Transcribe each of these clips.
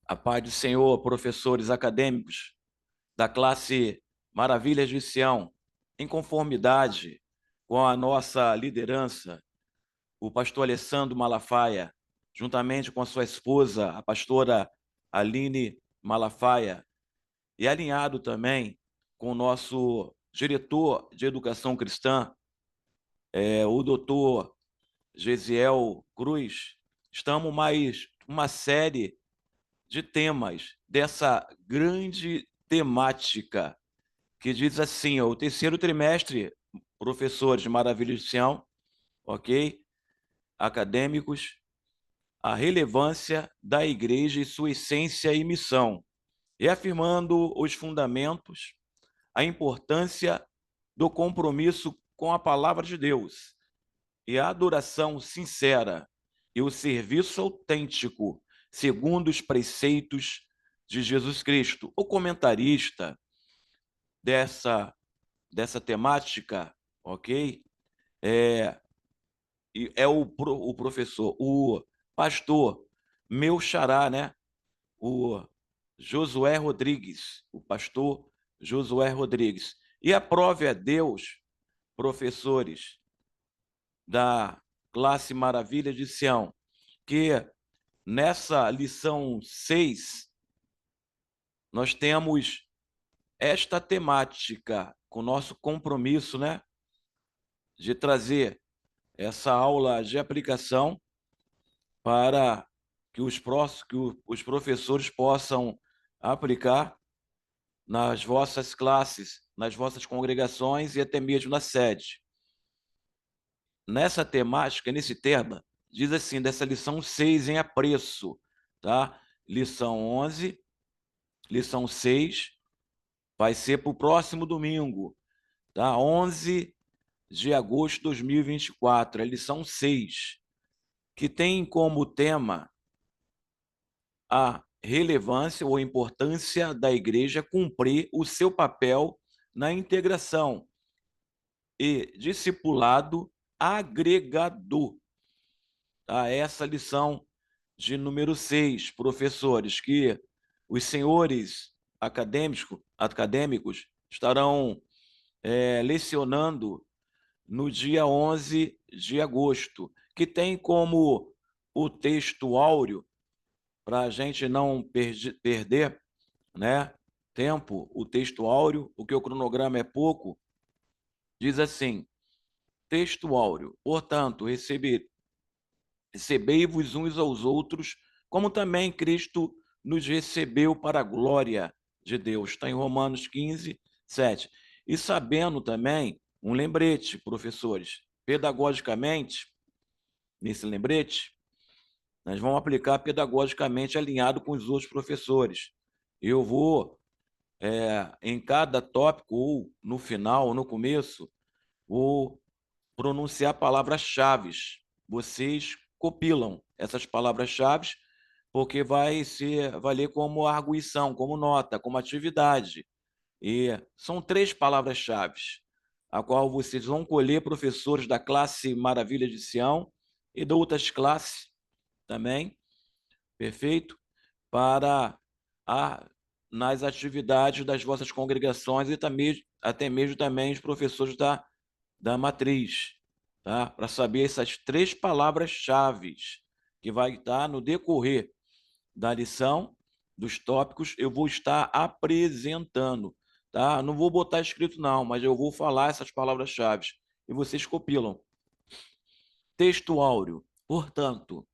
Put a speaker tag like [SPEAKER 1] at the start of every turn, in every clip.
[SPEAKER 1] A paz do Senhor, professores acadêmicos da classe Maravilhas de Sião, em conformidade com a nossa liderança, o pastor Alessandro Malafaia, juntamente com a sua esposa, a pastora Aline Malafaia, e alinhado também com o nosso diretor de educação cristã, o doutor Gesiel Cruz, estamos mais uma série de temas dessa grande temática que diz assim, ó, o terceiro trimestre, professores de Maravilhas de Sião, ok? Acadêmicos, a relevância da igreja e sua essência e missão, reafirmando os fundamentos, a importância do compromisso com a palavra de Deus e a adoração sincera e o serviço autêntico segundo os preceitos de Jesus Cristo. O comentarista dessa temática, ok? É o professor, o pastor, meu xará, né? O Josué Rodrigues, o pastor Josué Rodrigues. E aprove a Deus, professores da classe Maravilha de Sião, que nessa lição 6 nós temos esta temática com nosso compromisso, né, de trazer essa aula de aplicação para que os professores possam aplicar nas vossas classes, nas vossas congregações e até mesmo na sede. Nessa temática, nesse tema, diz assim, dessa lição 6 em apreço, tá? Lição 11, lição 6, vai ser para o próximo domingo, tá? 11 de agosto de 2024, a lição 6, que tem como tema a relevância ou a importância da igreja cumprir o seu papel na integração e discipulado agregador. Tá? Essa lição de número 6, professores, que os senhores acadêmicos estarão lecionando no dia 11 de agosto, que tem como o texto áureo, para a gente não perder, né, tempo, o texto áureo, porque o cronograma é pouco, diz assim, texto áureo, portanto, recebei-vos uns aos outros, como também Cristo nos recebeu para a glória de Deus. Está em Romanos 15, 7. E sabendo também, um lembrete, professores, pedagogicamente, nesse lembrete, nós vamos aplicar pedagogicamente alinhado com os outros professores. Eu vou, em cada tópico, ou no final, ou no começo, vou pronunciar palavras-chave. Vocês copilam essas palavras-chave, porque vai valer como arguição, como nota, como atividade. E são 3 palavras-chave, a qual vocês vão colher professores da classe Maravilha de Sião e de outras classes também, perfeito? Para nas atividades das vossas congregações e também, até mesmo também os professores da matriz, tá? Para saber essas 3 palavras-chave que vai estar no decorrer da lição, dos tópicos, eu vou estar apresentando, tá? Não vou botar escrito não, mas eu vou falar essas palavras-chave e vocês copilam. Texto áureo, portanto,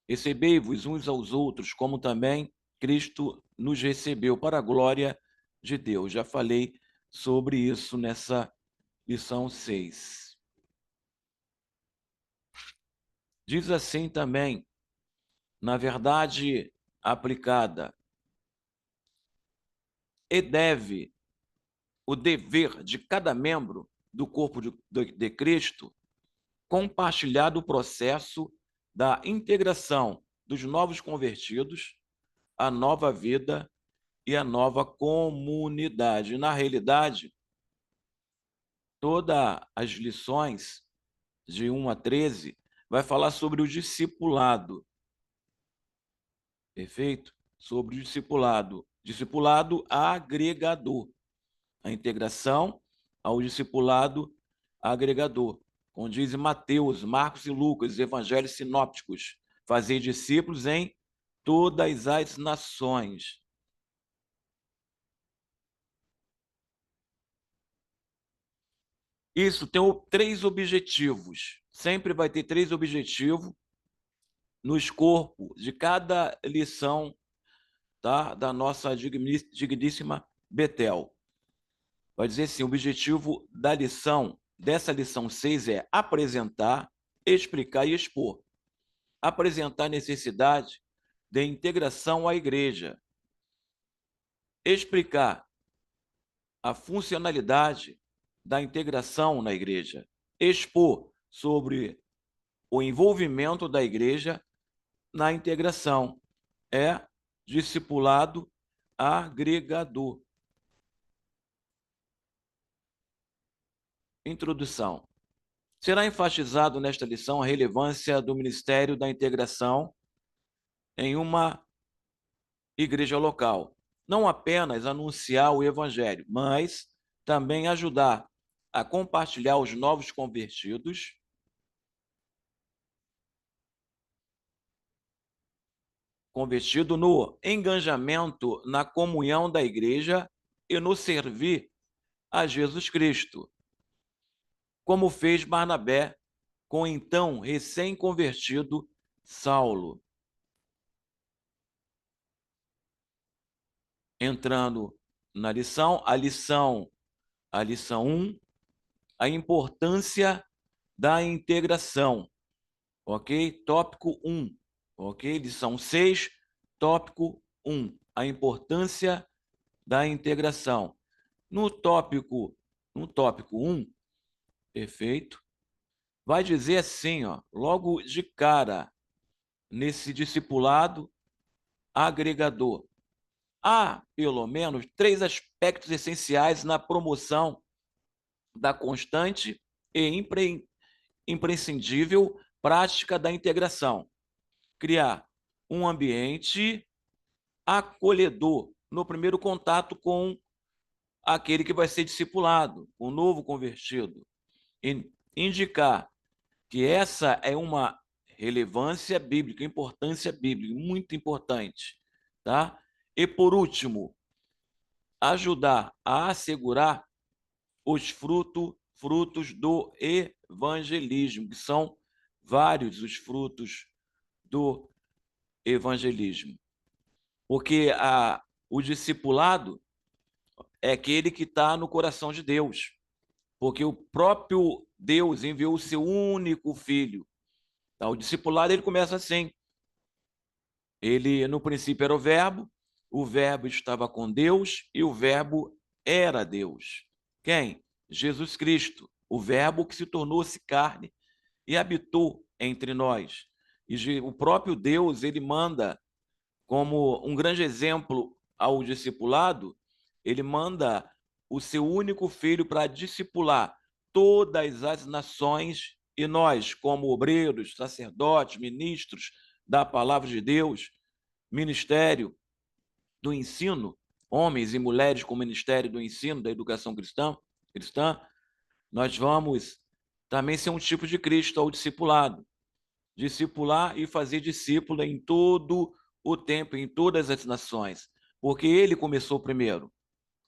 [SPEAKER 1] recebei-vos uns aos outros, como também Cristo nos recebeu para a glória de Deus. Já falei sobre isso nessa lição 6. Diz assim também, na verdade aplicada, e deve o dever de cada membro do corpo de Cristo compartilhar do processo da integração dos novos convertidos, a nova vida e a nova comunidade. Na realidade, todas as lições de 1 a 13 vai falar sobre o discipulado. Perfeito? sobre o discipulado. Discipulado agregador. A integração ao discipulado agregador. Como diz Mateus, Marcos e Lucas, os evangelhos sinópticos. Fazer discípulos em todas as nações. Isso tem 3 objetivos. Sempre vai ter 3 objetivos no escopo de cada lição, tá, da nossa digníssima Betel. Vai dizer assim, o objetivo da lição, dessa lição 6 é apresentar, explicar e expor. Apresentar a necessidade de integração à igreja. Explicar a funcionalidade da integração na igreja. Expor sobre o envolvimento da igreja na integração. É discipulado agregador. Introdução. Será enfatizado nesta lição a relevância do Ministério da Integração em uma igreja local. Não apenas anunciar o Evangelho, mas também ajudar a compartilhar os novos convertidos, convertido no engajamento na comunhão da igreja e no servir a Jesus Cristo, como fez Barnabé com o então recém-convertido Saulo. Entrando na lição, a lição 1, a importância da integração, ok? Tópico 1, ok? Lição 6, tópico 1, a importância da integração. No tópico 1, perfeito, vai dizer assim, ó, logo de cara, nesse discipulado agregador. Há, pelo menos, 3 aspectos essenciais na promoção da constante e imprescindível prática da integração. Criar um ambiente acolhedor no primeiro contato com aquele que vai ser discipulado, o novo convertido. E indicar que essa é uma relevância bíblica, importância bíblica, muito importante, tá? E por último, ajudar a assegurar os frutos do evangelismo, que são vários os frutos do evangelismo. Porque o discipulado é aquele que está no coração de Deus, porque o próprio Deus enviou o seu único filho. Tá? O discipulado ele começa assim. Ele, no princípio, era o verbo estava com Deus e o verbo era Deus. Quem? Jesus Cristo, o verbo que se tornou-se carne e habitou entre nós. E o próprio Deus, ele manda, como um grande exemplo ao discipulado, ele manda o seu único filho para discipular todas as nações e nós, como obreiros, sacerdotes, ministros da palavra de Deus, ministério do ensino, homens e mulheres com o ministério do ensino, da educação cristã, nós vamos também ser um tipo de Cristo ao discipulado. Discipular e fazer discípulo em todo o tempo, em todas as nações, porque ele começou primeiro.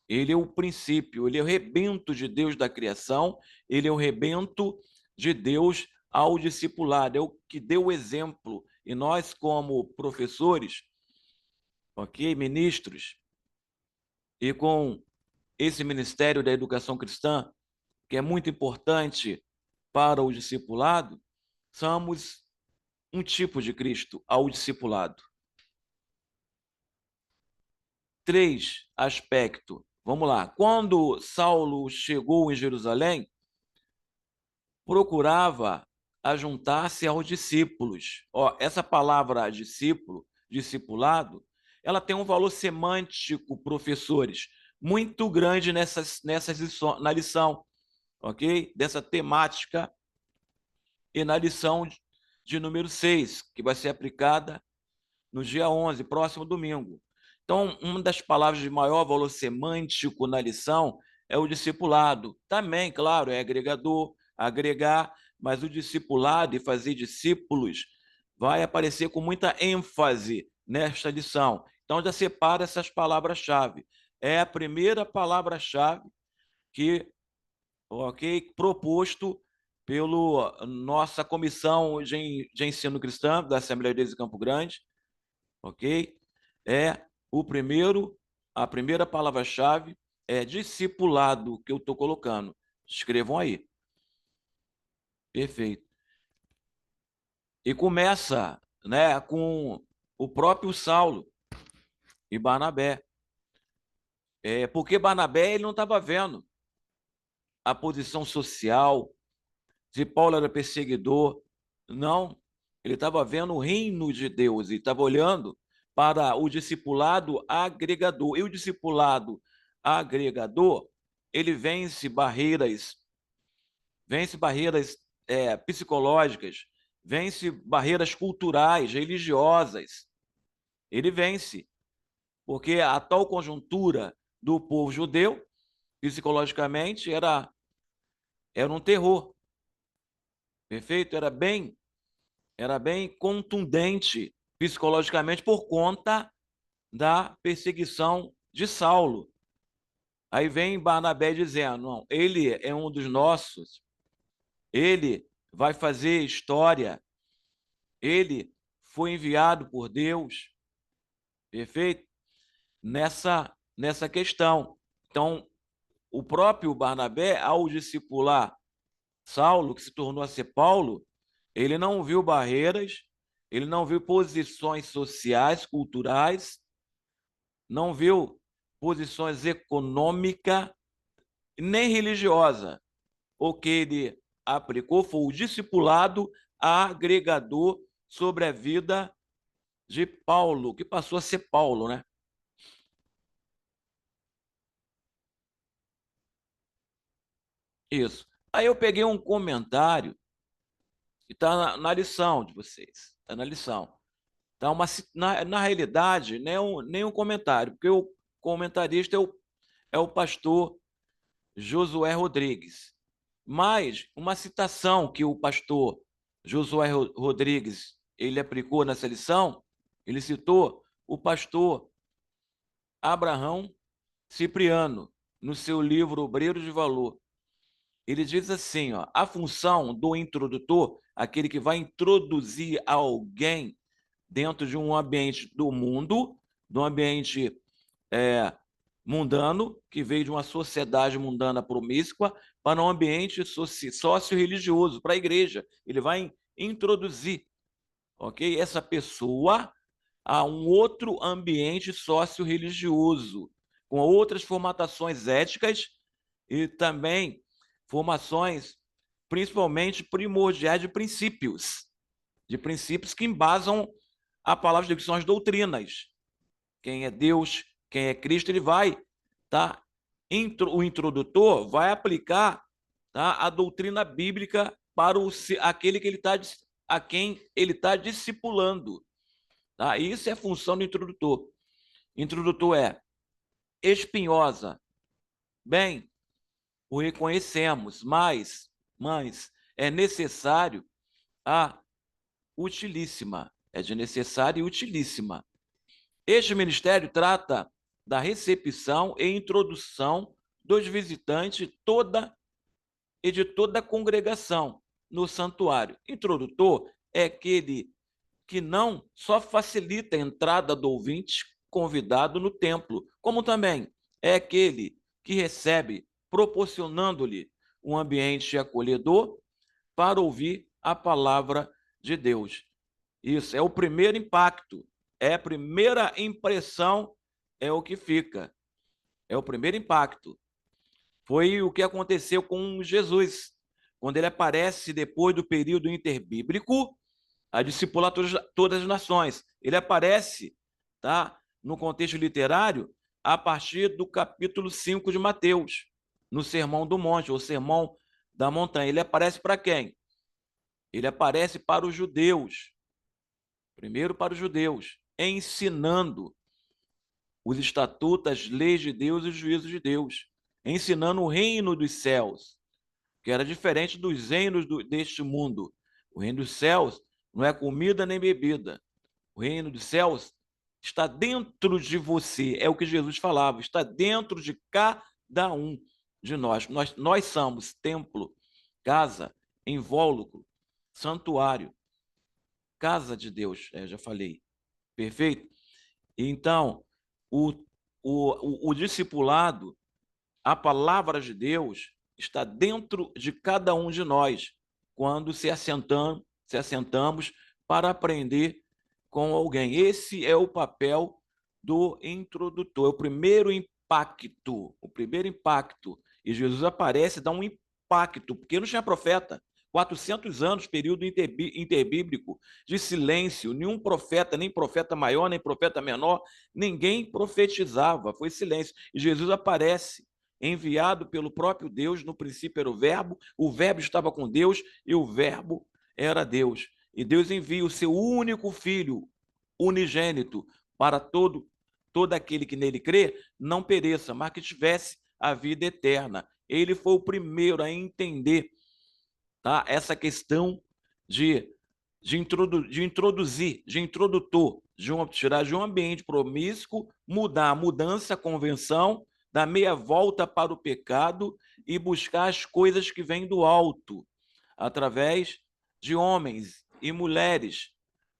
[SPEAKER 1] Ele é o princípio, ele é o rebento de Deus da criação, ele é o rebento de Deus ao discipulado, é o que deu o exemplo. E nós, como professores, ok, ministros, e com esse ministério da educação cristã, que é muito importante para o discipulado, somos um tipo de Cristo ao discipulado. 3 aspectos. Vamos lá. Quando Saulo chegou em Jerusalém, procurava ajuntar-se aos discípulos. Ó, essa palavra discípulo, discipulado, ela tem um valor semântico, professores, muito grande na lição, ok? Dessa temática e na lição de número 6, que vai ser aplicada no dia 11, próximo domingo. Então, uma das palavras de maior valor semântico na lição é o discipulado. Também, claro, é agregador, agregar, mas o discipulado e fazer discípulos vai aparecer com muita ênfase nesta lição. Então, já separa essas palavras-chave. É a primeira palavra-chave que, ok, proposto pela nossa comissão de ensino cristão da Assembleia de Deus de Campo Grande, ok? A primeira palavra-chave é discipulado, que eu estou colocando. Escrevam aí. Perfeito. E começa, né, com o próprio Saulo e Barnabé. Porque Barnabé ele não estava vendo a posição social, se Paulo era perseguidor. Não, ele estava vendo o reino de Deus e estava olhando para o discipulado agregador. E o discipulado agregador, ele vence barreiras psicológicas, vence barreiras culturais, religiosas. Ele vence, porque a tal conjuntura do povo judeu, psicologicamente, era um terror. Perfeito? Era bem contundente psicologicamente por conta da perseguição de Saulo. Aí vem Barnabé dizendo, não, ele é um dos nossos, ele vai fazer história, ele foi enviado por Deus, perfeito? Nessa questão. Então, o próprio Barnabé, ao discipular Saulo, que se tornou a ser Paulo, ele não viu barreiras, ele não viu posições sociais, culturais, não viu posições econômicas, nem religiosa. O que ele aplicou foi o discipulado agregador sobre a vida de Paulo, que passou a ser Paulo, né? Isso. Aí eu peguei um comentário que está na lição de vocês, está na lição. Tá na realidade, nem um comentário, porque o comentarista é o pastor Josué Rodrigues. Mas uma citação que o pastor Josué Rodrigues ele aplicou nessa lição, ele citou o pastor Abraão Cipriano, no seu livro Obreiro de Valor. Ele diz assim, ó, a função do introdutor, aquele que vai introduzir alguém dentro de um ambiente do mundo, de um ambiente mundano, que veio de uma sociedade mundana promíscua, para um ambiente sócio-religioso, para a igreja. Ele vai introduzir, ok? Essa pessoa a um outro ambiente sócio-religioso, com outras formatações éticas e também formações, principalmente primordiais de princípios que embasam a palavra de Deus, que são as doutrinas. Quem é Deus, quem é Cristo, ele vai, tá? O introdutor vai aplicar, tá, a doutrina bíblica para aquele que a quem ele está discipulando. Tá? Isso é a função do introdutor. Introdutor é espinhosa. Bem, o reconhecemos, mas é necessário a utilíssima. É de necessária e utilíssima. Este ministério trata da recepção e introdução dos visitantes de toda a congregação no santuário. Introdutor é aquele que não só facilita a entrada do ouvinte convidado no templo, como também é aquele que recebe, proporcionando-lhe um ambiente acolhedor para ouvir a palavra de Deus. Isso é o primeiro impacto, é a primeira impressão, é o que fica. É o primeiro impacto. Foi o que aconteceu com Jesus, quando ele aparece depois do período interbíblico, a discipular todas as nações. Ele aparece, tá, no contexto literário, a partir do capítulo 5 de Mateus, no Sermão do Monte, ou Sermão da Montanha. Ele aparece para quem? Ele aparece para os judeus. Primeiro para os judeus. ensinando os estatutos, as leis de Deus e os juízos de Deus, ensinando o reino dos céus, que era diferente dos reinos deste mundo. O reino dos céus não é comida nem bebida. O reino dos céus está dentro de você, é o que Jesus falava, está dentro de cada um de nós. Nós somos templo, casa, invólucro, santuário, casa de Deus, já falei, perfeito? Então, o discipulado, a palavra de Deus, está dentro de cada um de nós, quando se assentamos para aprender com alguém. Esse é o papel do introdutor, é o primeiro impacto. E Jesus aparece e dá um impacto, porque não tinha profeta. 400 anos, período interbíblico de silêncio, nenhum profeta, nem profeta maior, nem profeta menor, ninguém profetizava, foi silêncio. E Jesus aparece, enviado pelo próprio Deus, no princípio era o verbo estava com Deus e o verbo era Deus. E Deus envia o seu único filho, unigênito, para todo aquele que nele crê, não pereça, mas que tivesse a vida eterna. Ele foi o primeiro a entender, tá, essa questão de introduzir, de introdutor, tirar de um ambiente promíscuo, mudar a mudança, a convenção, dar meia volta para o pecado e buscar as coisas que vêm do alto, através de homens e mulheres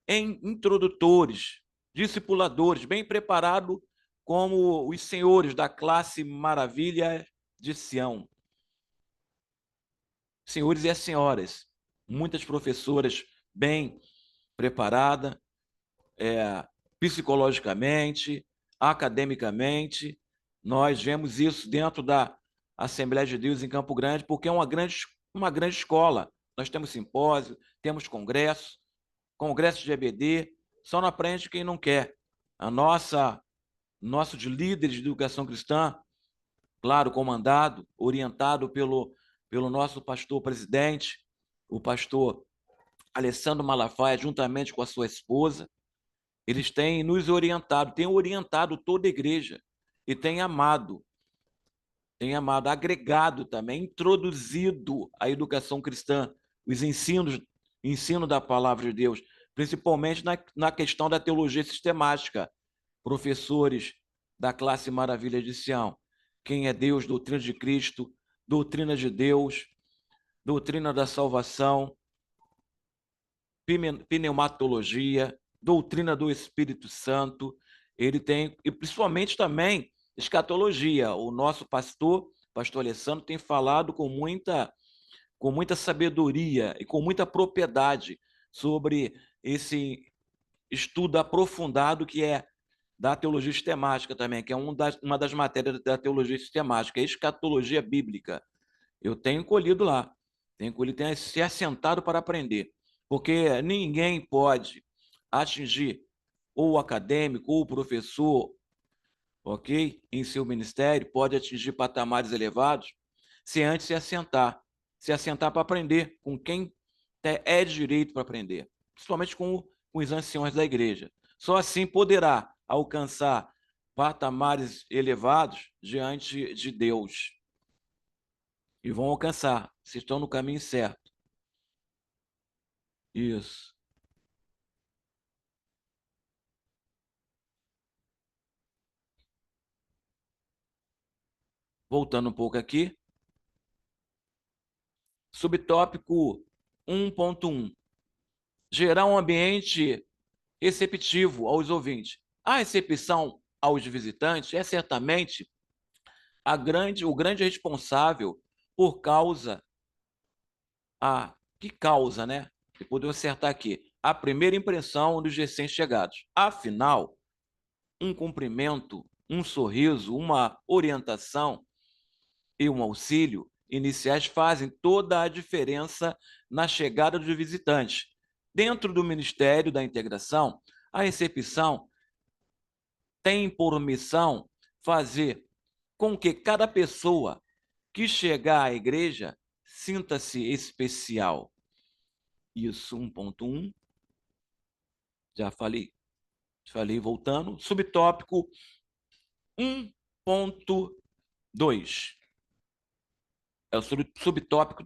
[SPEAKER 1] introdutores, discipuladores, bem preparados como os senhores da classe maravilha de Sião. Senhores e as senhoras, muitas professoras bem preparadas, psicologicamente, academicamente. Nós vemos isso dentro da Assembleia de Deus em Campo Grande, porque é uma grande escola. Nós temos simpósio, temos congresso de EBD, só não aprende quem não quer. Nosso de líderes de educação cristã, claro, comandado, orientado pelo nosso pastor presidente, o pastor Alessandro Malafaia, juntamente com a sua esposa, eles têm nos orientado, têm orientado toda a igreja e têm amado, agregado também, introduzido a educação cristã, os ensino da palavra de Deus, principalmente na questão da teologia sistemática. Professores da classe Maravilha de Sião, quem é Deus, doutrina de Cristo, doutrina de Deus, doutrina da salvação, pneumatologia, doutrina do Espírito Santo, ele tem, e principalmente também escatologia. O nosso pastor Alessandro, tem falado com muita sabedoria e com muita propriedade sobre esse estudo aprofundado que é da teologia sistemática também, que é uma das matérias da teologia sistemática, a escatologia bíblica. Eu tenho colhido lá, tenho se assentado para aprender, porque ninguém pode atingir ou o acadêmico ou o professor, ok, em seu ministério, pode atingir patamares elevados, se antes se assentar para aprender com quem é de direito para aprender, principalmente com os anciões da igreja. Só assim poderá alcançar patamares elevados diante de Deus. E vão alcançar, se estão no caminho certo. Isso. Voltando um pouco aqui, subtópico 1.1. Gerar um ambiente receptivo aos ouvintes. A recepção aos visitantes é certamente o grande responsável por que causa, né? E podemos acertar aqui, a primeira impressão dos recém-chegados. Afinal, um cumprimento, um sorriso, uma orientação e um auxílio iniciais fazem toda a diferença na chegada dos visitantes. Dentro do Ministério da Integração, a recepção tem por missão fazer com que cada pessoa que chegar à igreja sinta-se especial. Isso, 1.1, já falei. Falei, voltando. Subtópico 1.2. É o subtópico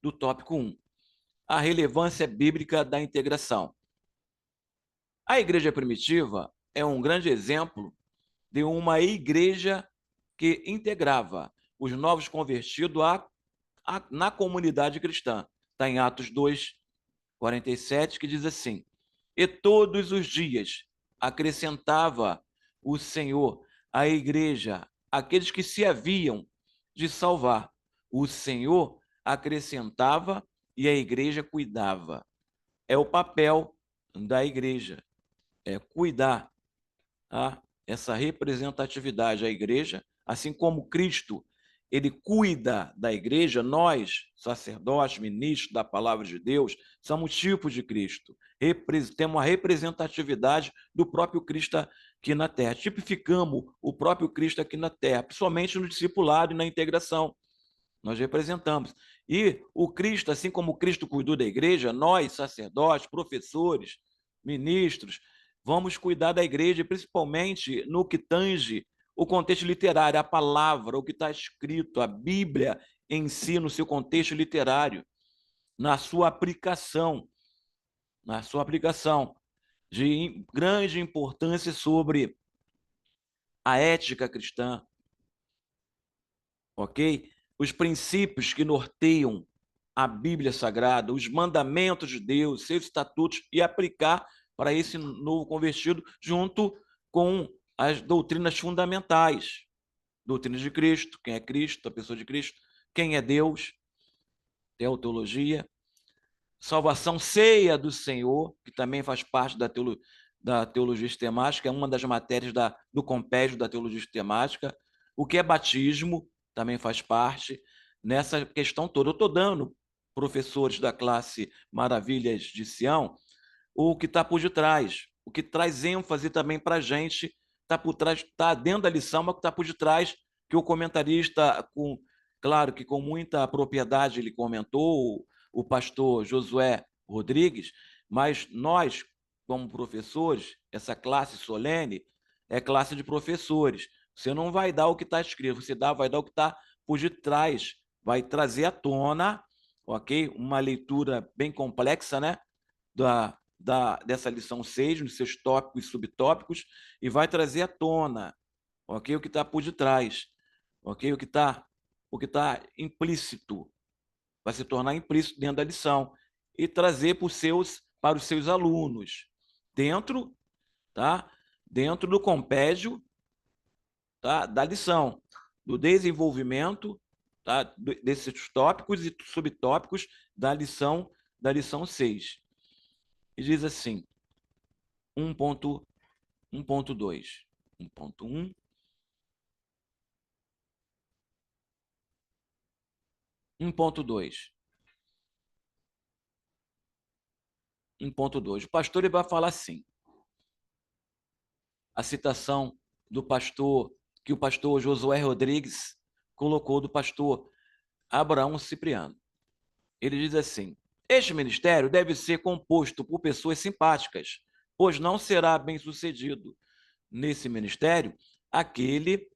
[SPEAKER 1] do tópico 1. A relevância bíblica da integração. A igreja primitiva é um grande exemplo de uma igreja que integrava os novos convertidos na comunidade cristã. Está em Atos 2, 47, que diz assim: E todos os dias acrescentava o Senhor à igreja aqueles que se haviam de salvar. O Senhor acrescentava e a igreja cuidava. É o papel da igreja, é cuidar, tá? Essa representatividade à igreja, assim como Cristo, ele cuida da igreja, nós, sacerdotes, ministros da palavra de Deus, somos tipos de Cristo, temos uma representatividade do próprio Cristo aqui na terra, tipificamos o próprio Cristo aqui na terra, principalmente no discipulado e na integração, nós representamos. E o Cristo, assim como o Cristo cuidou da igreja, nós, sacerdotes, professores, ministros, vamos cuidar da igreja, principalmente no que tange o contexto literário, a palavra, o que está escrito, a Bíblia em si, no seu contexto literário, na sua aplicação de grande importância sobre a ética cristã, ok? Os princípios que norteiam a Bíblia Sagrada, os mandamentos de Deus, seus estatutos, e aplicar para esse novo convertido junto com as doutrinas fundamentais. Doutrina de Cristo, quem é Cristo, a pessoa de Cristo, quem é Deus, teologia, salvação, ceia do Senhor, que também faz parte da teologia sistemática, é uma das matérias do compêndio da teologia sistemática. O que é batismo também faz parte nessa questão toda. Eu estou dando, professores da classe Maravilhas de Sião, o que está por detrás, o que traz ênfase também para a gente, está por trás, está dentro da lição, mas que está por detrás, que o comentarista, claro que com muita propriedade ele comentou, o pastor Josué Rodrigues, mas nós, como professores, essa classe solene é classe de professores. Você não vai dar o que está escrito, vai dar o que está por detrás, vai trazer à tona, ok? Uma leitura bem complexa, né? Dessa lição 6, nos seus tópicos e subtópicos, e vai trazer à tona, ok? O que está por detrás, ok? O que tá implícito, vai se tornar implícito dentro da lição e trazer para os seus alunos, dentro, tá? Dentro do compêndio, tá? Da lição, do desenvolvimento, tá? Desses tópicos e subtópicos da lição 6. E diz assim, 1.2, 1.1, 1.2, 1.2. O pastor ele vai falar assim, a citação do pastor, que o pastor Josué Rodrigues colocou do pastor Abraão Cipriano. Ele diz assim, este ministério deve ser composto por pessoas simpáticas, pois não será bem sucedido nesse ministério aquele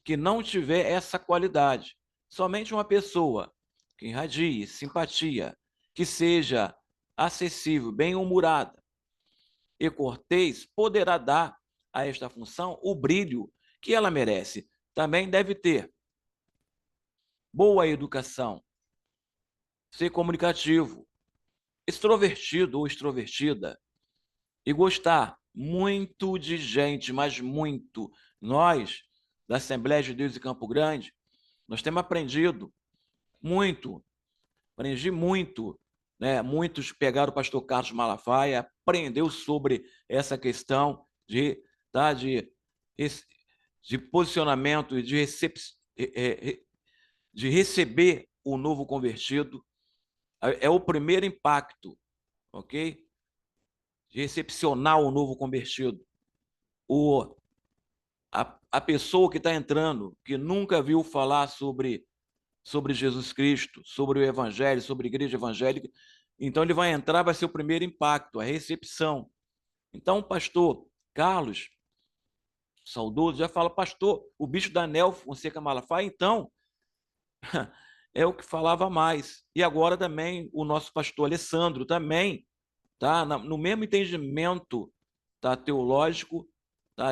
[SPEAKER 1] que não tiver essa qualidade. Somente uma pessoa que irradie simpatia, que seja acessível, bem-humorada e cortês, poderá dar a esta função o brilho que ela merece. Também deve ter boa educação, ser comunicativo, extrovertido ou extrovertida e gostar muito de gente, mas muito. Nós, da Assembleia de Deus de Campo Grande, nós temos aprendido muito, aprendi muito, né? Muitos pegaram o pastor Carlos Malafaia, aprendeu sobre essa questão tá, de posicionamento e de receber o novo convertido. É o primeiro impacto, ok? De recepcionar o novo convertido. A pessoa que está entrando, que nunca viu falar sobre Jesus Cristo, sobre o Evangelho, sobre a igreja evangélica, então ele vai entrar, vai ser o primeiro impacto, a recepção, Então, o pastor Carlos, saudoso, já fala, pastor, o bicho da Anel Fonseca Malafaia, então, é o que falava mais. E agora também o nosso pastor Alessandro também, tá, no mesmo entendimento, tá, teológico, tá,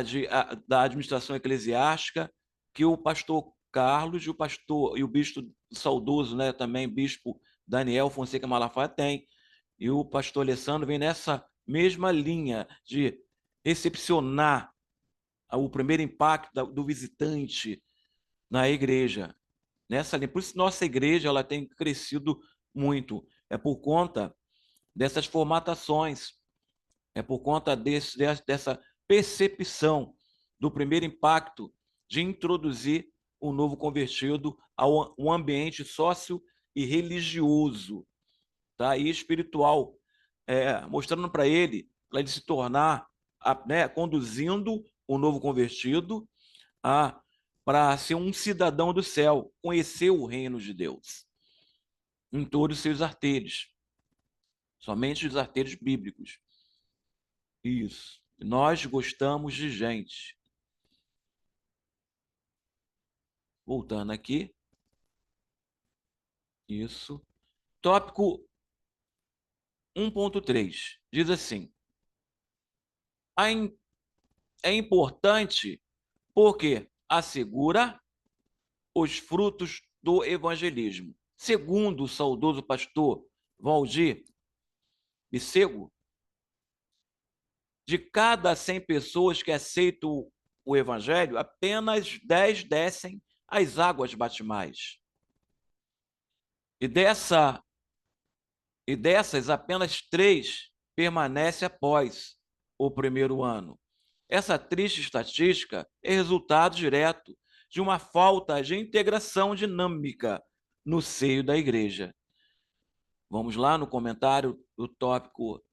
[SPEAKER 1] da administração eclesiástica, que o pastor Carlos e o bispo saudoso, né, também bispo Daniel Fonseca Malafaia tem. E o pastor Alessandro vem nessa mesma linha de recepcionar o primeiro impacto do visitante na igreja. Nessa linha. Por isso, nossa igreja ela tem crescido muito. É por conta dessas formatações, é por conta dessa percepção do primeiro impacto de introduzir o novo convertido ao um ambiente sócio e religioso, tá? E espiritual, mostrando para ele se tornar, né, conduzindo o novo convertido para ser um cidadão do céu, conhecer o reino de Deus em todos os seus arteiros, somente os arteiros bíblicos. Isso. Nós gostamos de gente. Voltando aqui. Isso. Tópico 1.3 diz assim: é importante porque assegura os frutos do evangelismo. Segundo o saudoso pastor Valdir Bissego, de cada 100 pessoas que aceitam o evangelho, apenas 10 descem às águas batismais. E dessas, apenas 3 permanecem após o primeiro ano. Essa triste estatística é resultado direto de uma falta de integração dinâmica no seio da igreja. Vamos lá no comentário do tópico,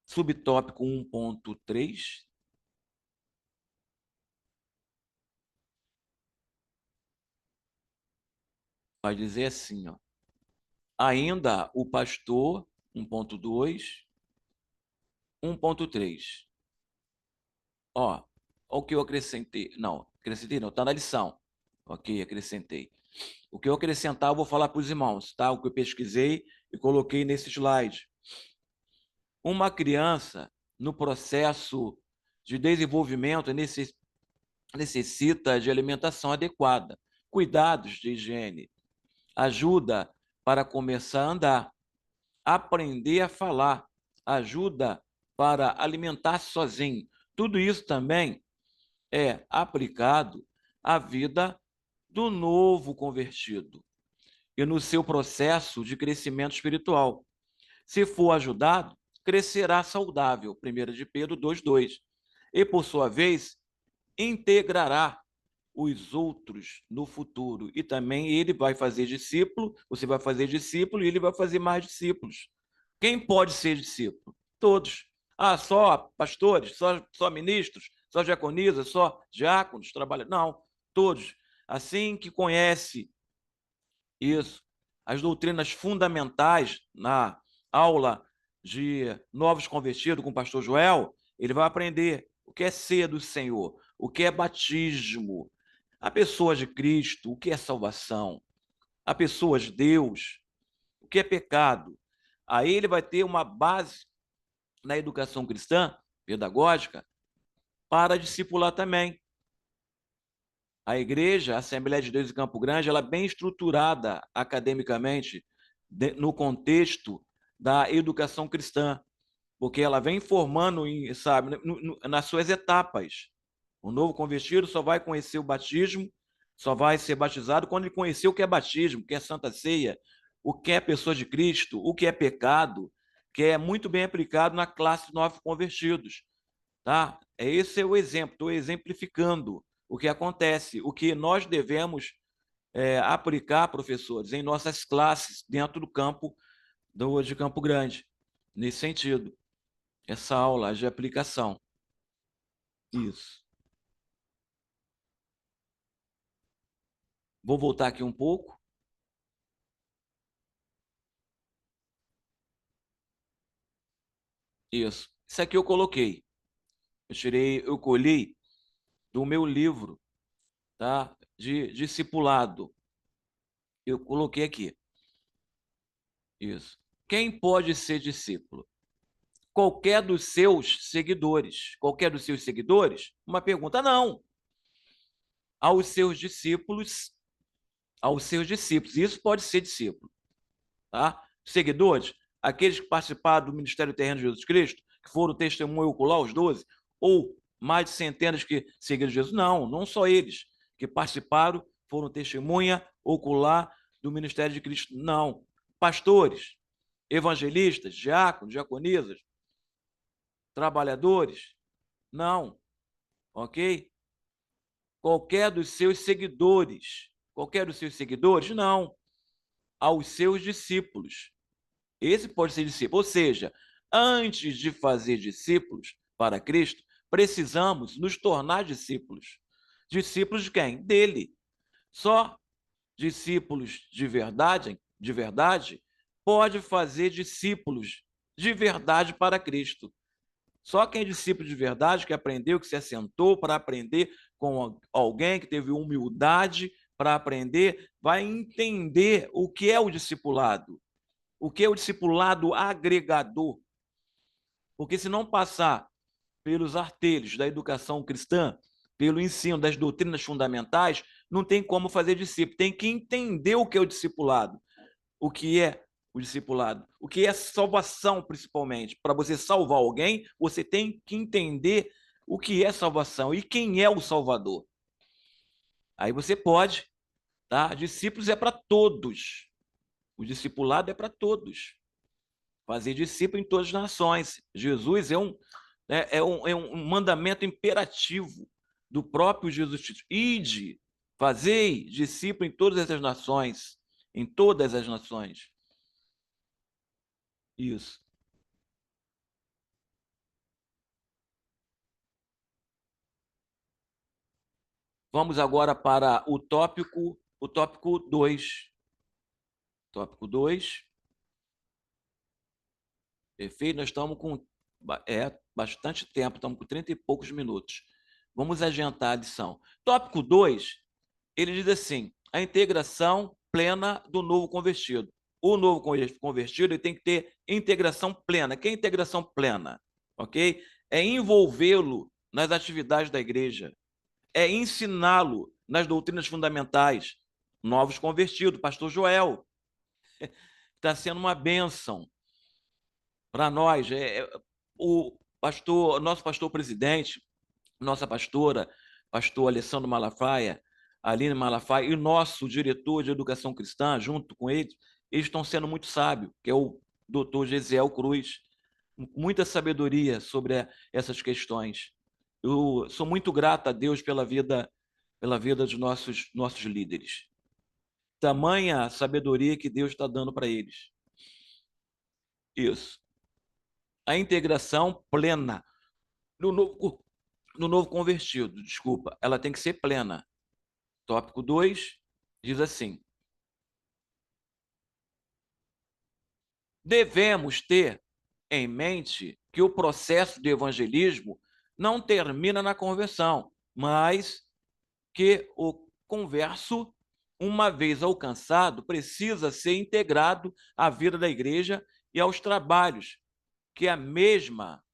[SPEAKER 1] subtópico 1.3. Vai dizer assim, ó. Ainda o pastor, 1.2, 1.3. Ó, o que eu acrescentei. Não, acrescentei não, está na lição. Ok, acrescentei. O que eu acrescentar, eu vou falar para os irmãos, tá? O que eu pesquisei e coloquei nesse slide. Uma criança, no processo de desenvolvimento, necessita de alimentação adequada, cuidados de higiene, ajuda para começar a andar, aprender a falar, ajuda para alimentar-se sozinho. Tudo isso também é aplicado à vida do novo convertido e no seu processo de crescimento espiritual. Se for ajudado, crescerá saudável, 1 de Pedro 2:2, e, por sua vez, integrará os outros no futuro. E também ele vai fazer discípulo, você vai fazer discípulo e ele vai fazer mais discípulos. Quem pode ser discípulo? Todos. Ah, só pastores, só ministros, só diaconisas, só diáconos, trabalham. Não, todos. Assim que conhece isso, as doutrinas fundamentais na aula de novos convertidos com o pastor Joel, ele vai aprender o que é ser do Senhor, o que é batismo, a pessoa de Cristo, o que é salvação, a pessoa de Deus, o que é pecado. Aí ele vai ter uma base na educação cristã, pedagógica, para discipular também. A igreja, a Assembleia de Deus em Campo Grande, ela é bem estruturada academicamente no contexto da educação cristã, porque ela vem formando, sabe, nas suas etapas. O novo convertido só vai conhecer o batismo, só vai ser batizado quando ele conhecer o que é batismo, o que é Santa Ceia, o que é pessoa de Cristo, o que é pecado, que é muito bem aplicado na classe de novos convertidos. Tá? Esse é o exemplo, estou exemplificando o que acontece, o que nós devemos aplicar, professores, em nossas classes dentro do campo de Campo Grande, nesse sentido. Essa aula de aplicação. Isso. Vou voltar aqui um pouco. Isso. Isso aqui eu coloquei. Eu colhi do meu livro, tá? De discipulado. Eu coloquei aqui. Isso. Quem pode ser discípulo? Qualquer dos seus seguidores. Qualquer dos seus seguidores? Uma pergunta, não. Aos seus discípulos, Isso pode ser discípulo, tá? Seguidores, aqueles que participaram do ministério terreno de Jesus Cristo, que foram testemunho ocular, os 12, ou mais de centenas que seguiram Jesus. Não, não só eles que participaram, foram testemunha ocular do ministério de Cristo. Não. Pastores, evangelistas, diáconos, diaconisas, trabalhadores, não, ok? Qualquer dos seus seguidores, não, aos seus discípulos. Esse pode ser discípulo. Ou seja, antes de fazer discípulos para Cristo, precisamos nos tornar discípulos. Discípulos de quem? Dele. Só discípulos de verdade, pode fazer discípulos de verdade para Cristo. Só quem é discípulo de verdade, que aprendeu, que se assentou para aprender com alguém, que teve humildade para aprender, vai entender o que é o discipulado. O que é o discipulado agregador? Porque se não passar pelos artelhos da educação cristã, pelo ensino das doutrinas fundamentais, não tem como fazer discípulo. Tem que entender o que é o discipulado. O que é o discipulado? O que é salvação, principalmente? Para você salvar alguém, você tem que entender o que é salvação e quem é o Salvador. Aí você pode, tá? Discípulos é para todos. O discipulado é para todos. Fazer discípulo em todas as nações. Jesus é um mandamento imperativo do próprio Jesus Cristo. Ide, fazei discípulo em todas essas nações. Em todas as nações. Isso. Vamos agora para o tópico 2. Tópico 2. Perfeito? Nós estamos com bastante tempo, estamos com 30 e poucos minutos. Vamos adiantar a lição. Tópico 2, ele diz assim: a integração plena do novo convertido. O novo convertido ele tem que ter integração plena. Que é integração plena? Ok? É envolvê-lo nas atividades da igreja. É ensiná-lo nas doutrinas fundamentais. Novos convertidos, pastor Joel, está sendo uma bênção para nós. O pastor, nosso pastor presidente, nossa pastora, pastor Alessandro Malafaia, Aline Malafaia, e nosso diretor de educação cristã, junto com eles estão sendo muito sábios, que é o doutor Gesiel Cruz. Muita sabedoria sobre essas questões. Eu sou muito grato a Deus pela vida dos nossos líderes. Tamanha sabedoria que Deus está dando para eles. Isso. A integração plena no novo convertido, desculpa, ela tem que ser plena. Tópico 2 diz assim: devemos ter em mente que o processo de evangelismo não termina na conversão, mas que o converso, uma vez alcançado, precisa ser integrado à vida da igreja e aos trabalhos que a mesma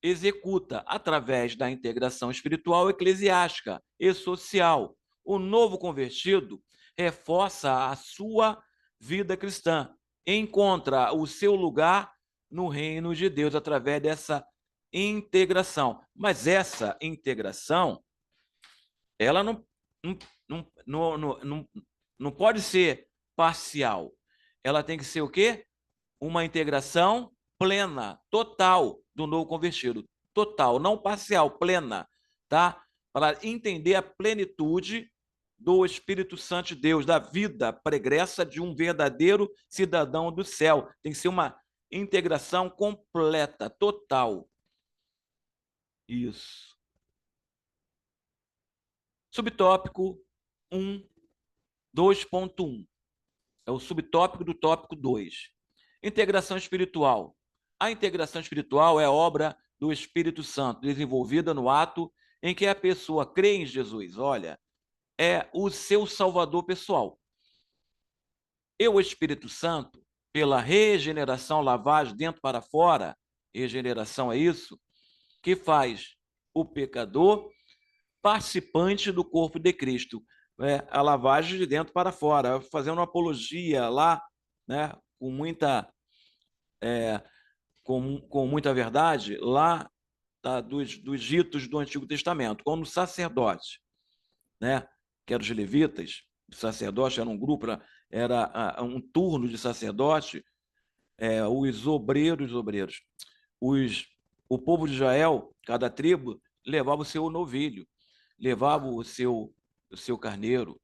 [SPEAKER 1] executa através da integração espiritual, eclesiástica e social. O novo convertido reforça a sua vida cristã, encontra o seu lugar no reino de Deus através dessa integração. Mas essa integração, ela não pode ser parcial. Ela tem que ser o quê? Uma integração plena, total do novo convertido. Total, não parcial, plena, tá? Para entender a plenitude do Espírito Santo de Deus, da vida pregressa de um verdadeiro cidadão do céu. Tem que ser uma integração completa, total. Isso. Subtópico 1, 2.1. É o subtópico do tópico 2. Integração espiritual. A integração espiritual é obra do Espírito Santo, desenvolvida no ato em que a pessoa crê em Jesus. Olha, é o seu salvador pessoal. E o Espírito Santo, pela regeneração, lavagem dentro para fora, regeneração é isso, que faz o pecador participante do corpo de Cristo. A lavagem de dentro para fora, fazendo uma apologia lá, né, com muita, com muita verdade, lá tá, dos ritos do Antigo Testamento, quando o sacerdote, né, que eram os levitas, o sacerdote era um grupo, era um turno de sacerdote, os obreiros, os, o povo de Israel, cada tribo, levava o seu novilho, levava o seu carneiro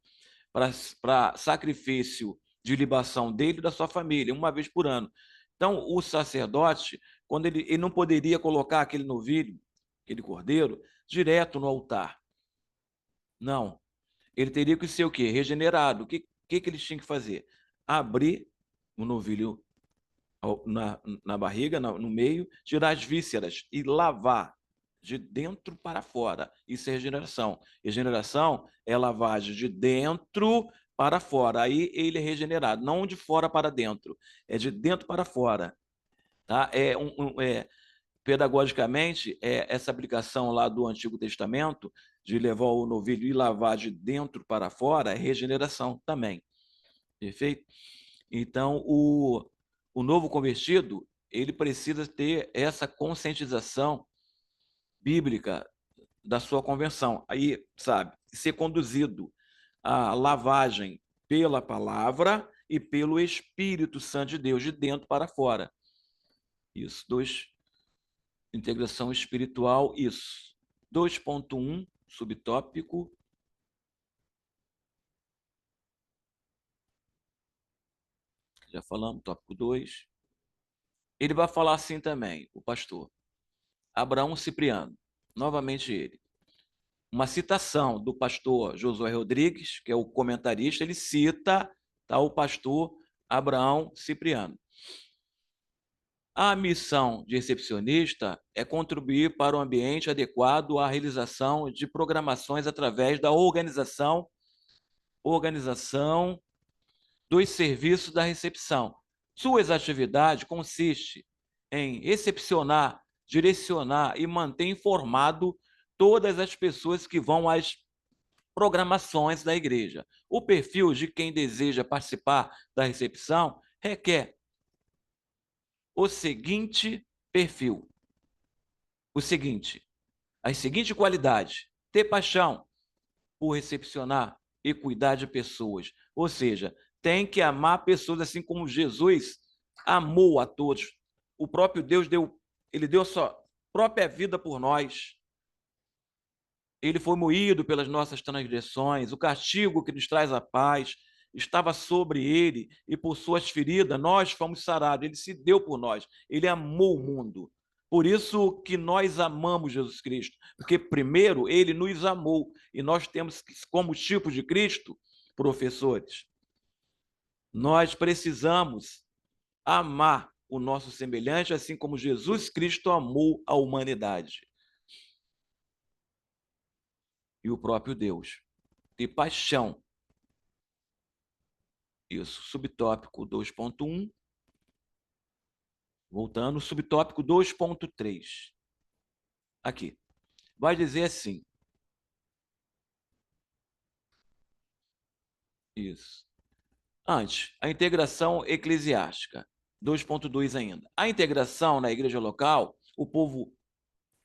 [SPEAKER 1] para sacrifício de libação dele e da sua família, uma vez por ano. Então, o sacerdote, quando ele não poderia colocar aquele novilho, aquele cordeiro, direto no altar. Não. Ele teria que ser o quê? Regenerado. O que eles tinham que fazer? Abrir o novilho na barriga, no meio, tirar as vísceras e lavar de dentro para fora. Isso é regeneração. Regeneração é lavagem de dentro para fora. Aí ele é regenerado, não de fora para dentro, é de dentro para fora. Tá? Pedagogicamente, essa aplicação lá do Antigo Testamento, de levar o novilho e lavar de dentro para fora, é regeneração também. Perfeito? Então, o novo convertido, ele precisa ter essa conscientização bíblica da sua conversão. Aí, sabe, ser conduzido à lavagem pela palavra e pelo Espírito Santo de Deus, de dentro para fora. Isso, integração espiritual, isso. 2.1, subtópico. Já falamos, tópico 2. Ele vai falar assim também, o pastor. Abraão Cipriano, novamente ele. Uma citação do pastor Josué Rodrigues, que é o comentarista, ele cita, tá, o pastor Abraão Cipriano. A missão de recepcionista é contribuir para um ambiente adequado à realização de programações através da organização dos serviços da recepção. Suas atividades consistem em recepcionar, direcionar e manter informado todas as pessoas que vão às programações da igreja. O perfil de quem deseja participar da recepção requer o seguinte perfil, as seguintes qualidades: ter paixão por recepcionar e cuidar de pessoas, ou seja, tem que amar pessoas assim como Jesus amou a todos. O próprio Deus ele deu sua própria vida por nós. Ele foi moído pelas nossas transgressões, o castigo que nos traz a paz estava sobre ele, e por suas feridas nós fomos sarados. Ele se deu por nós, ele amou o mundo. Por isso que nós amamos Jesus Cristo, porque primeiro ele nos amou, e nós temos, como tipo de Cristo, professores, nós precisamos amar o nosso semelhante, assim como Jesus Cristo amou a humanidade. E o próprio Deus. Ter paixão. Isso, subtópico 2.1. Voltando, subtópico 2.3. Aqui. Vai dizer assim. Isso. Antes, a integração eclesiástica. 2.2 ainda. A integração na igreja local, o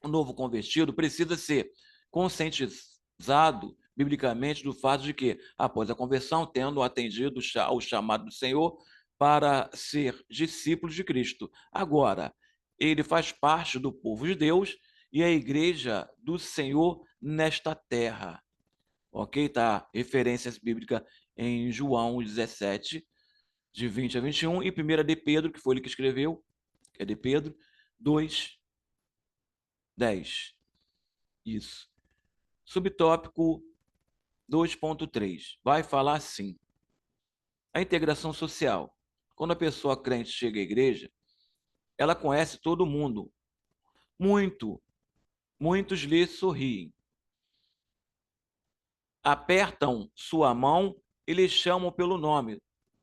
[SPEAKER 1] novo convertido, precisa ser conscientizado biblicamente do fato de que, após a conversão, tendo atendido ao chamado do Senhor para ser discípulo de Cristo. Agora, ele faz parte do povo de Deus e a igreja do Senhor nesta terra. Ok? Tá? Referências bíblicas em João 17, de 20 a 21, e 1 de Pedro, que foi ele que escreveu, que é de Pedro, 2, 10. Isso. Subtópico 2.3. Vai falar assim. A integração social. Quando a pessoa crente chega à igreja, ela conhece todo mundo. muitos lhe sorriem. Apertam sua mão e lhe chamam pelo nome.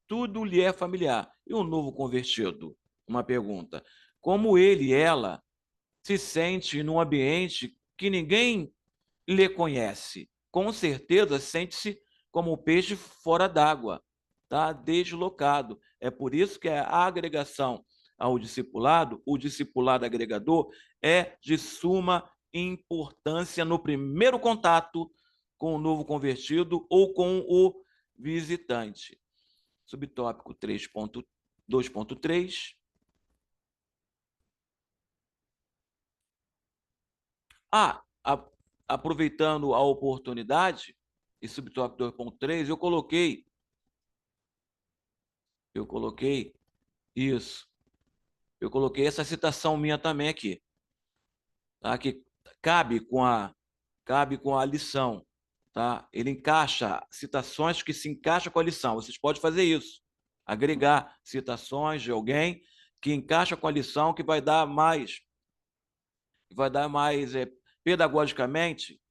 [SPEAKER 1] Tudo lhe é familiar. E o novo convertido? Uma pergunta. Como ele e ela se sente num ambiente que ninguém lhe conhece? Com certeza sente-se como o peixe fora d'água, tá? Deslocado. É por isso que a agregação ao discipulado, o discipulado agregador, é de suma importância no primeiro contato com o novo convertido ou com o visitante. Subtópico 3.2.3. Ah, aproveitando a oportunidade, e subtópico 2.3, eu coloquei isso. Eu coloquei essa citação minha também aqui, tá? Que cabe com a lição, tá? Ele encaixa citações que se encaixam com a lição. Vocês podem fazer isso, agregar citações de alguém que encaixa com a lição, que vai dar mais pedagogicamente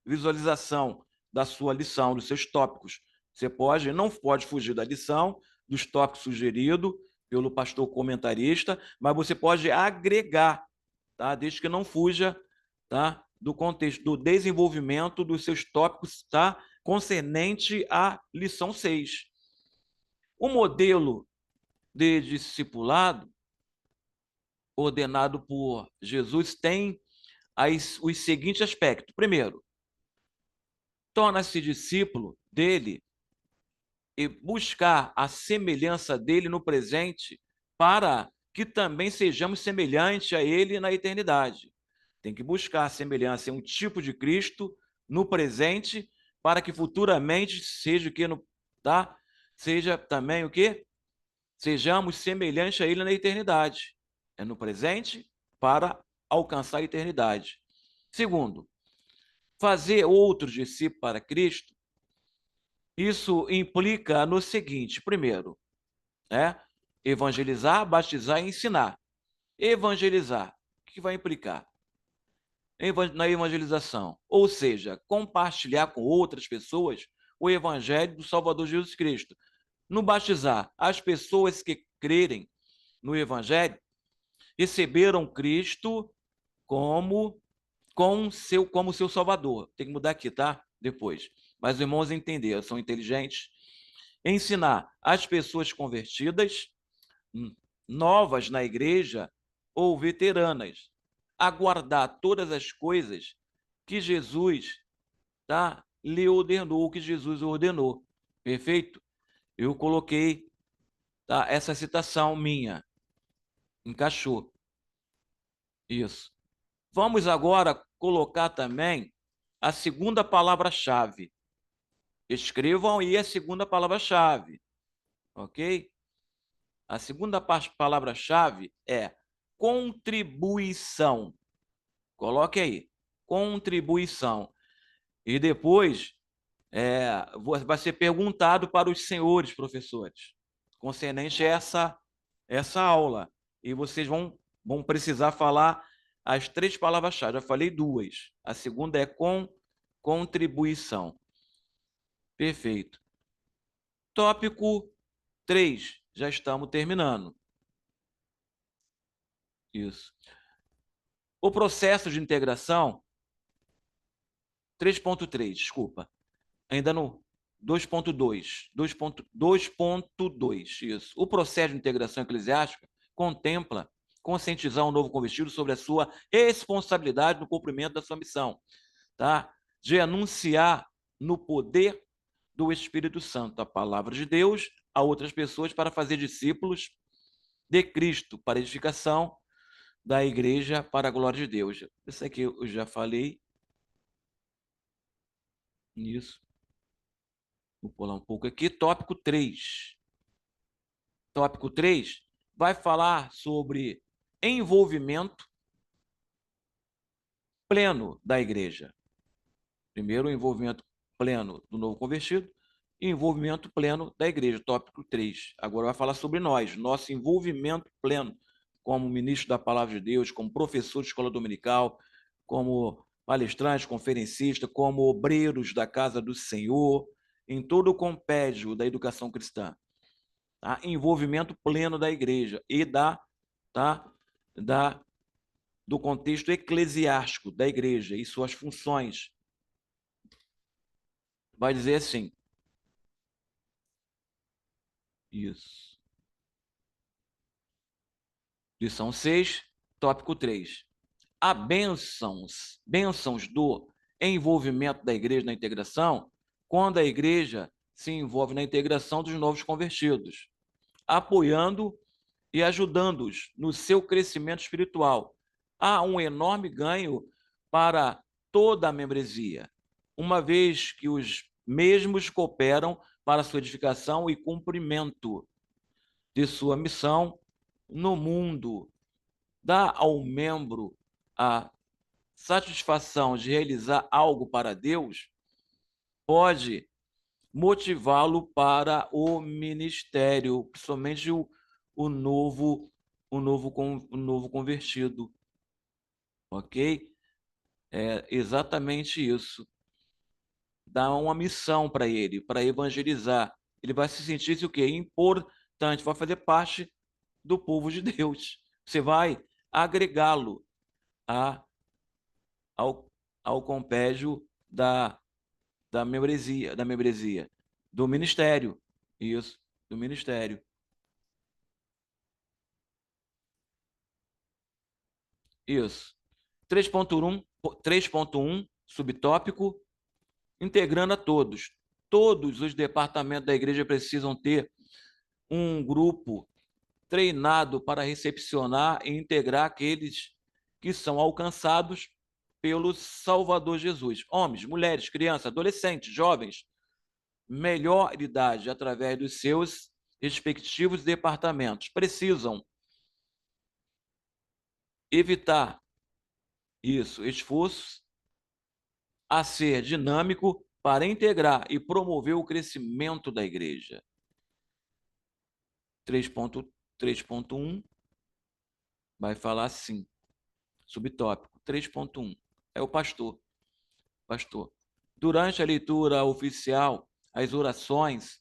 [SPEAKER 1] visualização da sua lição, dos seus tópicos. Você não pode fugir da lição, dos tópicos sugeridos pelo pastor comentarista, mas você pode agregar, tá? Desde que não fuja, tá? Do contexto, do desenvolvimento dos seus tópicos, tá? Concernente à lição 6. O modelo de discipulado ordenado por Jesus tem os seguintes aspectos. Primeiro, torna-se discípulo dele e buscar a semelhança dele no presente para que também sejamos semelhantes a ele na eternidade. Tem que buscar a semelhança em um tipo de Cristo no presente para que futuramente seja o que tá? Seja também o que? Sejamos semelhantes a ele na eternidade. É no presente para alcançar a eternidade. Segundo, fazer outros discípulos para Cristo, isso implica no seguinte: primeiro, evangelizar, batizar e ensinar. Evangelizar, o que vai implicar? Na evangelização, ou seja, compartilhar com outras pessoas o evangelho do Salvador Jesus Cristo. No batizar, as pessoas que crerem no evangelho receberam Cristo como como seu Salvador. Tem que mudar aqui, tá? Depois. Mas os irmãos entenderam, são inteligentes. Ensinar as pessoas convertidas, novas na igreja ou veteranas, a guardar todas as coisas que Jesus, tá, lhe ordenou, que Jesus ordenou. Perfeito? Eu coloquei, tá, essa citação minha. Encaixou. Isso. Vamos agora colocar também a segunda palavra-chave. Escrevam aí a segunda palavra-chave, ok? A segunda palavra-chave é contribuição. Coloque aí, contribuição. E depois vai ser perguntado para os senhores professores, concernente a essa aula. E vocês vão precisar falar as três palavras-chave. Já falei duas. A segunda é contribuição. Perfeito. Tópico 3. Já estamos terminando. Isso. O processo de integração, 3.3, desculpa. Ainda no 2.2. 2.2, isso. O processo de integração eclesiástica contempla conscientizar o novo convertido sobre a sua responsabilidade no cumprimento da sua missão, tá? De anunciar no poder do Espírito Santo a palavra de Deus a outras pessoas para fazer discípulos de Cristo, para edificação da igreja para a glória de Deus. Isso aqui eu já falei nisso. Vou pular um pouco aqui. Tópico 3. Tópico 3 vai falar sobre envolvimento pleno da igreja. Primeiro, o envolvimento pleno do novo convertido e envolvimento pleno da igreja, tópico 3. Agora vai falar sobre nós, nosso envolvimento pleno como ministro da Palavra de Deus, como professor de escola dominical, como palestrante, conferencista, como obreiros da casa do Senhor, em todo o compêndio da educação cristã. Tá? Envolvimento pleno da igreja e tá, do contexto eclesiástico da igreja e suas funções. Vai dizer assim. Isso. Lição 6, tópico 3. Há bênçãos do envolvimento da igreja na integração, quando a igreja se envolve na integração dos novos convertidos, apoiando e ajudando-os no seu crescimento espiritual. Há um enorme ganho para toda a membresia, uma vez que os mesmos cooperam para a sua edificação e cumprimento de sua missão no mundo. Dá ao membro a satisfação de realizar algo para Deus, pode motivá-lo para o ministério, principalmente o novo convertido, ok? É exatamente isso. Dá uma missão para ele, para evangelizar. Ele vai se sentir o quê? Importante, vai fazer parte do povo de Deus. Você vai agregá-lo ao, ao compêndio da membresia, do ministério. Isso, do ministério. Isso. 3.1, subtópico, integrando a todos. Todos os departamentos da igreja precisam ter um grupo treinado para recepcionar e integrar aqueles que são alcançados pelo Salvador Jesus. Homens, mulheres, crianças, adolescentes, jovens, melhor idade, através dos seus respectivos departamentos, precisam evitar esforços a ser dinâmico para integrar e promover o crescimento da igreja. 3.1 vai falar assim, subtópico, 3.1, é o pastor. Durante a leitura oficial, as orações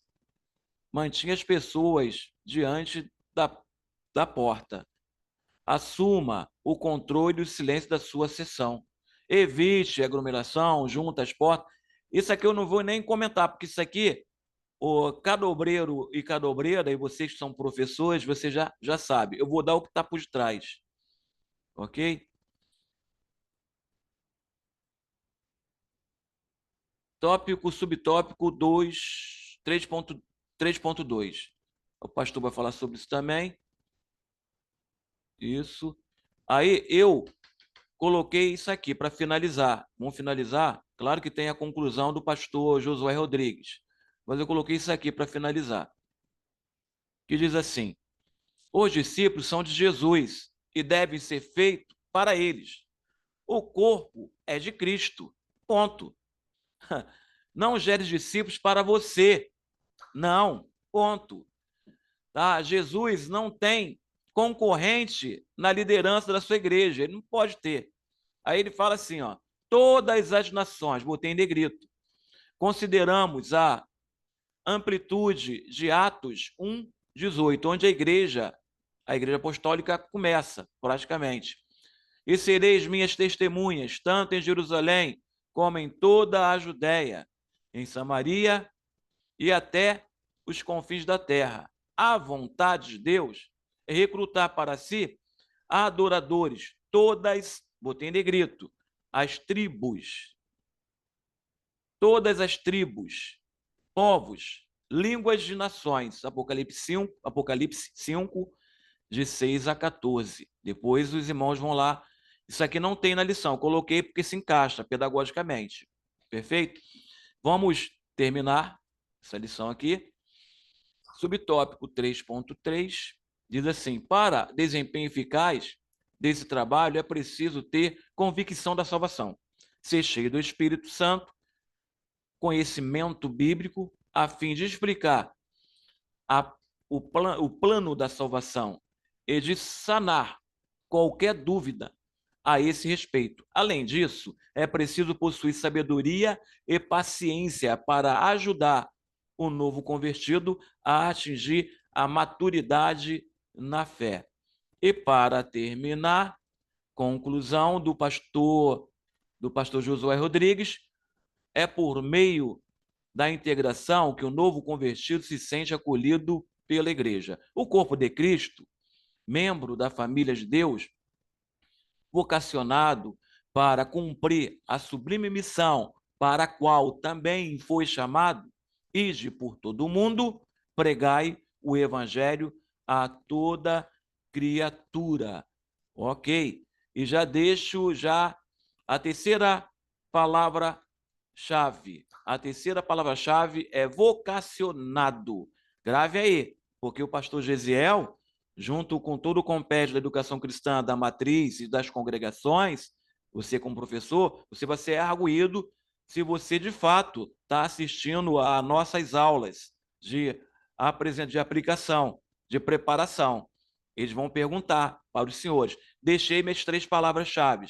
[SPEAKER 1] mantinha as pessoas diante da porta. Assuma o controle e o silêncio da sua sessão. Evite aglomeração junto às portas. Isso aqui eu não vou nem comentar, porque isso aqui, cada obreiro e cada obreira, e vocês que são professores, você já sabe. Eu vou dar o que está por trás. Ok? Tópico, subtópico 2, 3.2. O pastor vai falar sobre isso também. Isso. Aí eu coloquei isso aqui para finalizar. Vamos finalizar? Claro que tem a conclusão do pastor Josué Rodrigues, mas eu coloquei isso aqui para finalizar, que diz assim: os discípulos são de Jesus e devem ser feitos para eles. O corpo é de Cristo. Ponto. Não gere discípulos para você. Não. Ponto. Tá? Jesus não tem concorrente na liderança da sua igreja. Ele não pode ter. Aí ele fala assim, ó, todas as nações, botei em negrito, consideramos a amplitude de Atos 1:18, onde a igreja apostólica começa, praticamente. E sereis minhas testemunhas, tanto em Jerusalém, como em toda a Judéia, em Samaria e até os confins da terra. A vontade de Deus é recrutar para si adoradores, todas, botei em negrito, as tribos, todas as tribos, povos, línguas de nações. Apocalipse 5, de 6 a 14. Depois os irmãos vão lá. Isso aqui não tem na lição, eu coloquei porque se encaixa pedagogicamente. Perfeito? Vamos terminar essa lição aqui. Subtópico 3.3 diz assim: para desempenho eficaz desse trabalho é preciso ter convicção da salvação, ser cheio do Espírito Santo, conhecimento bíblico, a fim de explicar o plano da salvação e de sanar qualquer dúvida a esse respeito. Além disso, é preciso possuir sabedoria e paciência para ajudar o novo convertido a atingir a maturidade na fé. E para terminar, conclusão do pastor Josué Rodrigues, é por meio da integração que o novo convertido se sente acolhido pela igreja. O corpo de Cristo, membro da família de Deus, vocacionado para cumprir a sublime missão para a qual também foi chamado, ide por todo o mundo, pregai o evangelho a toda criatura. Ok? E já deixo a terceira palavra-chave. A terceira palavra-chave é vocacionado. Grave aí, porque o pastor Gesiel, junto com todo o compêndio da educação cristã, da matriz e das congregações, você como professor, você vai ser arguído se você, de fato, está assistindo a nossas aulas de aplicação, de preparação. Eles vão perguntar para os senhores. Deixei minhas 3 palavras-chave.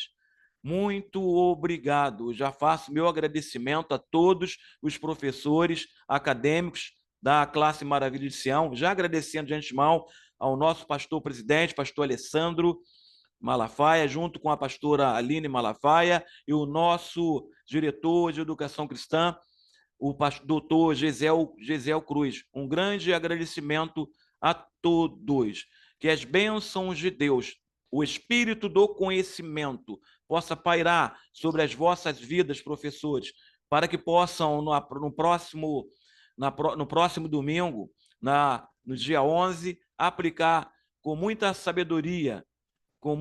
[SPEAKER 1] Muito obrigado. Já faço meu agradecimento a todos os professores acadêmicos da classe Maravilha de Sião, já agradecendo de antemão ao nosso pastor presidente, pastor Alessandro Malafaia, junto com a pastora Aline Malafaia, e o nosso diretor de educação cristã, o doutor Gesiel Cruz. Um grande agradecimento a todos. Que as bênçãos de Deus, o espírito do conhecimento, possa pairar sobre as vossas vidas, professores, para que possam, no próximo domingo, no dia 11, aplicar com muita sabedoria, com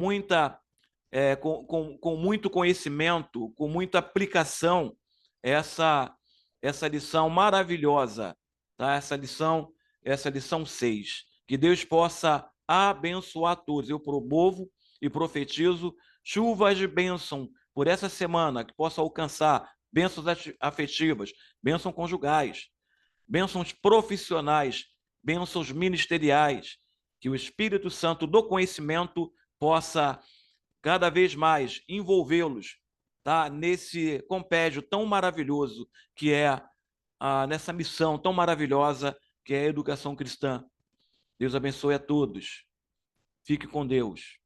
[SPEAKER 1] muito conhecimento, com muita aplicação, essa lição maravilhosa, tá? Essa lição 6. Que Deus possa abençoar todos. Eu promovo e profetizo chuvas de bênção por essa semana, que possa alcançar bênçãos afetivas, bênçãos conjugais, bênçãos profissionais, bênçãos ministeriais, que o Espírito Santo do conhecimento possa cada vez mais envolvê-los, tá? Nesse compêndio tão maravilhoso que é nessa missão tão maravilhosa que é a educação cristã. Deus abençoe a todos. Fique com Deus.